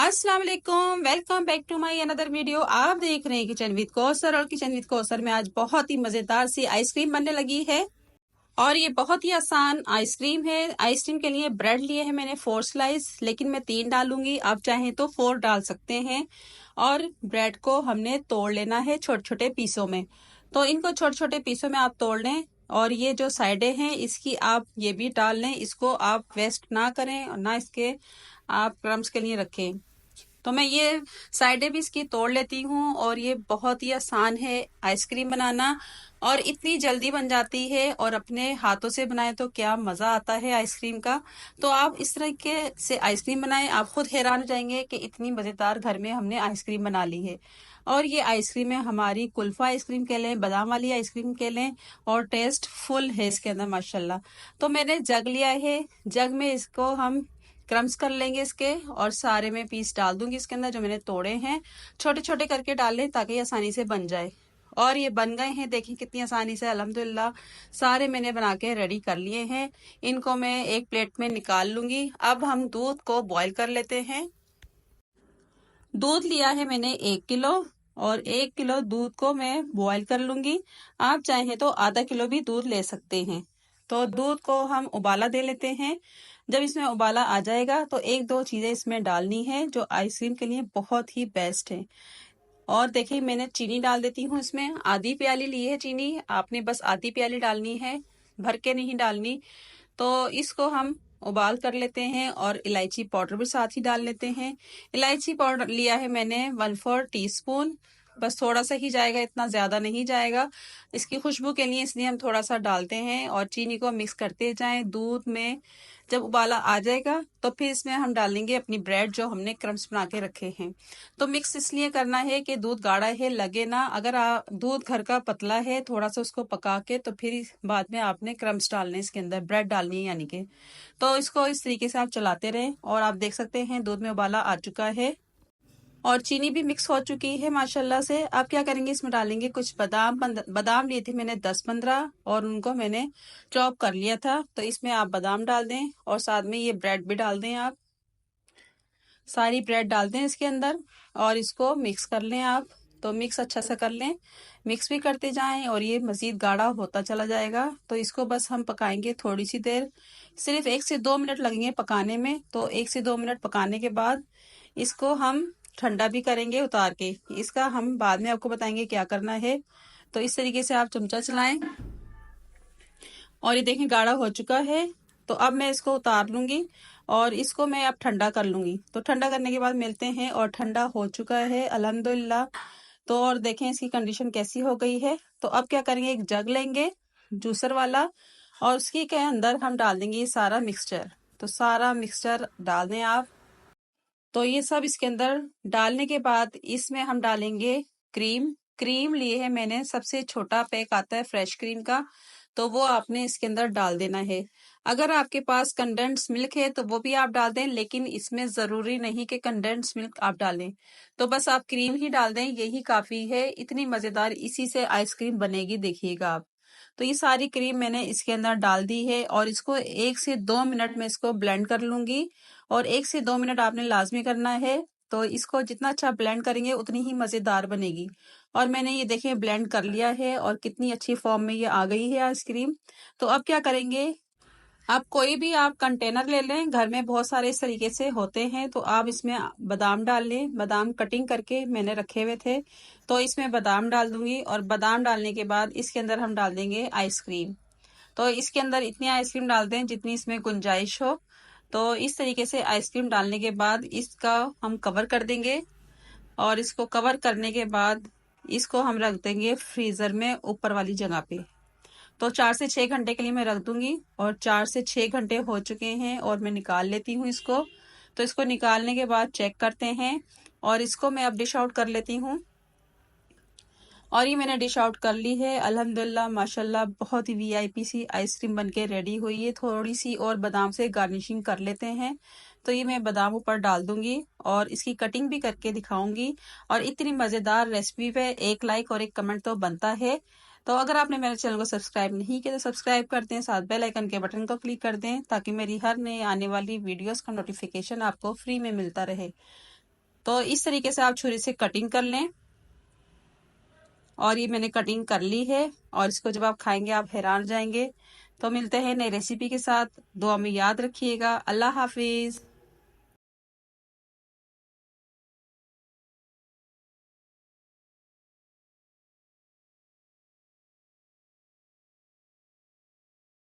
अस्सलाम वालेकुम, welcome back to my another video. आप देख रहे हैं किचन विद कौसर। और किचन विद कौसर में आज बहुत ही मजेदार सी आइसक्रीम बनने लगी है और ये बहुत ही आसान आइसक्रीम है। आइसक्रीम के लिए ब्रेड लिए हैं मैंने 4 स्लाइस, लेकिन मैं 3 डालूंगी, आप चाहें तो 4 डाल सकते हैं। और ब्रेड को हमने तोड़ लेना है छोटे छोटे पीसों में। तो इनको छोटे छोटे पीसों में आप तोड़ लें और ये जो साइडें हैं इसकी आप ये भी डाल लें। इसको आप वेस्ट ना करें और ना इसके आप क्रम्स के लिए रखें। तो मैं ये साइडें भी इसकी तोड़ लेती हूँ और ये बहुत ही आसान है आइसक्रीम बनाना और इतनी जल्दी बन जाती है। और अपने हाथों से बनाए तो क्या मजा आता है आइसक्रीम का। तो आप इस तरीके से आइसक्रीम बनाएं, आप खुद हैरान हो जाएंगे कि इतनी मजेदार घर में हमने आइसक्रीम बना ली है। और ये आइसक्रीम है हमारी कुल्फा आइसक्रीम कह लें, बादाम वाली आइसक्रीम कह लें, और टेस्ट फुल है इसके अंदर माशाल्लाह। तो मैंने जग लिया है, जग में इसको हम क्रम्स कर लेंगे इसके और सारे में पीस डाल दूंगी इसके अंदर जो मैंने तोड़े हैं। छोटे छोटे करके डाल लें ताकि आसानी से बन जाए। और ये बन गए हैं, देखिए कितनी आसानी से अल्हम्दुलिल्लाह। सारे मैंने बना के रेडी कर लिए हैं। इनको मैं एक प्लेट में निकाल लूंगी। अब हम दूध को बॉईल कर लेते हैं। दूध लिया है मैंने 1 किलो और 1 किलो दूध को मैं बॉईल कर लूंगी। आप चाहें तो आधा किलो भी दूध ले सकते हैं। तो दूध को हम उबाला दे लेते हैं। जब इसमें उबाला आ जाएगा तो एक दो चीजें इसमें डालनी है जो आइसक्रीम के लिए बहुत ही बेस्ट है। और देखिए मैंने चीनी डाल देती हूँ इसमें। आधी प्याली ली है चीनी, आपने बस आधी प्याली डालनी है, भर के नहीं डालनी। तो इसको हम उबाल कर लेते हैं और इलायची पाउडर भी साथ ही डाल लेते हैं। इलायची पाउडर लिया है मैंने 1/4 टीस्पून, बस थोड़ा सा ही जाएगा, इतना ज्यादा नहीं जाएगा इसकी खुशबू के लिए, इसलिए हम थोड़ा सा डालते हैं। और चीनी को मिक्स करते जाएं दूध में। जब उबाला आ जाएगा तो फिर इसमें हम डालेंगे अपनी ब्रेड जो हमने क्रम्स बना के रखे हैं। तो मिक्स इसलिए करना है कि दूध गाढ़ा है लगे ना। अगर दूध घर का पतला है थोड़ा सा उसको पका के तो फिर बाद में आपने क्रम्स डालने इसके अंदर, ब्रेड डालनी है यानी कि। तो इसको इस तरीके से आप चलाते रहें और आप देख सकते हैं दूध में उबाला आ चुका है और चीनी भी मिक्स हो चुकी है माशाल्लाह से। आप क्या करेंगे, इसमें डालेंगे कुछ बादाम। बादाम लिए थे मैंने 10-15 और उनको मैंने चॉप कर लिया था। तो इसमें आप बादाम डाल दें और साथ में ये ब्रेड भी डाल दें। आप सारी ब्रेड डाल दें इसके अंदर और इसको मिक्स कर लें आप। तो मिक्स अच्छा सा कर लें, मिक्स भी करते जाएं और ये मजीद गाढ़ा होता चला जाएगा। तो इसको बस हम पकाएंगे थोड़ी सी देर, सिर्फ 1 से 2 मिनट लगेंगे पकाने में। तो 1 से 2 मिनट पकाने के बाद इसको हम ठंडा भी करेंगे उतार के। इसका हम बाद में आपको बताएंगे क्या करना है। तो इस तरीके से आप चमचा चलाएं और ये देखें गाढ़ा हो चुका है। तो अब मैं इसको उतार लूंगी और इसको मैं अब ठंडा कर लूंगी। तो ठंडा करने के बाद मिलते हैं। और ठंडा हो चुका है अल्हम्दुलिल्लाह। तो और देखें इसकी कंडीशन कैसी हो गई है। तो अब क्या करेंगे, एक जग लेंगे जूसर वाला और उसके के अंदर हम डाल देंगे ये सारा मिक्सचर। तो सारा मिक्सचर डाल दें आप। तो ये सब इसके अंदर डालने के बाद इसमें हम डालेंगे क्रीम। क्रीम लिए है मैंने, सबसे छोटा पैक आता है फ्रेश क्रीम का, तो वो आपने इसके अंदर डाल देना है। अगर आपके पास कंडेंस मिल्क है तो वो भी आप डाल दें, लेकिन इसमें जरूरी नहीं कि कंडेंस मिल्क आप डालें। तो बस आप क्रीम ही डाल दें, यही काफी है। इतनी मजेदार इसी से आइसक्रीम बनेगी, देखिएगा आप। तो ये सारी क्रीम मैंने इसके अंदर डाल दी है और इसको 1 से 2 मिनट में इसको ब्लेंड कर लूंगी। और 1 से 2 मिनट आपने लाजमी करना है। तो इसको जितना अच्छा ब्लेंड करेंगे उतनी ही मजेदार बनेगी। और मैंने ये देखें ब्लेंड कर लिया है और कितनी अच्छी फॉर्म में ये आ गई है आइसक्रीम। तो अब क्या करेंगे, आप कोई भी आप कंटेनर ले लें, घर में बहुत सारे इस तरीके से होते हैं। तो आप इसमें बादाम डाल लें, बादाम कटिंग करके मैंने रखे हुए थे। तो इसमें बादाम डाल दूंगी और बादाम डालने के बाद इसके अंदर हम डाल देंगे आइसक्रीम। तो इसके अंदर इतनी आइसक्रीम डाल दें जितनी इसमें गुंजाइश हो। तो इस तरीके से आइसक्रीम डालने के बाद इसका हम कवर कर देंगे और इसको कवर करने के बाद इसको हम रख देंगे फ्रीजर में ऊपर वाली जगह पे। तो 4 से 6 घंटे के लिए मैं रख दूंगी और 4 से 6 घंटे हो चुके हैं और मैं निकाल लेती हूँ इसको। तो इसको निकालने के बाद चेक करते हैं और इसको मैं अब डिश आउट कर लेती हूँ। और ये मैंने डिश आउट कर ली है अल्हम्दुलिल्लाह माशाल्लाह। बहुत ही वीआईपी सी आइसक्रीम बनके रेडी हुई है। थोड़ी सी और बादाम से गार्निशिंग कर लेते हैं। तो ये मैं बादाम ऊपर डाल दूंगी और इसकी कटिंग भी करके दिखाऊंगी। और इतनी मजेदार रेसिपी पे एक लाइक और एक कमेंट तो बनता है। तो अगर आपने मेरे चैनल को सब्सक्राइब नहीं किया तो सब्सक्राइब कर दें, साथ बेल आइकन के बटन को क्लिक कर दें ताकि मेरी हर नई आने वाली वीडियोस का नोटिफिकेशन आपको फ्री में मिलता रहे। तो इस तरीके से आप छुरी से कटिंग कर लें। और ये मैंने कटिंग कर ली है और इसको जब आप खाएंगे आप हैरान हो जाएंगे। तो मिलते हैं नई रेसिपी के साथ। दुआ में याद रखिएगा। अल्लाह हाफिज।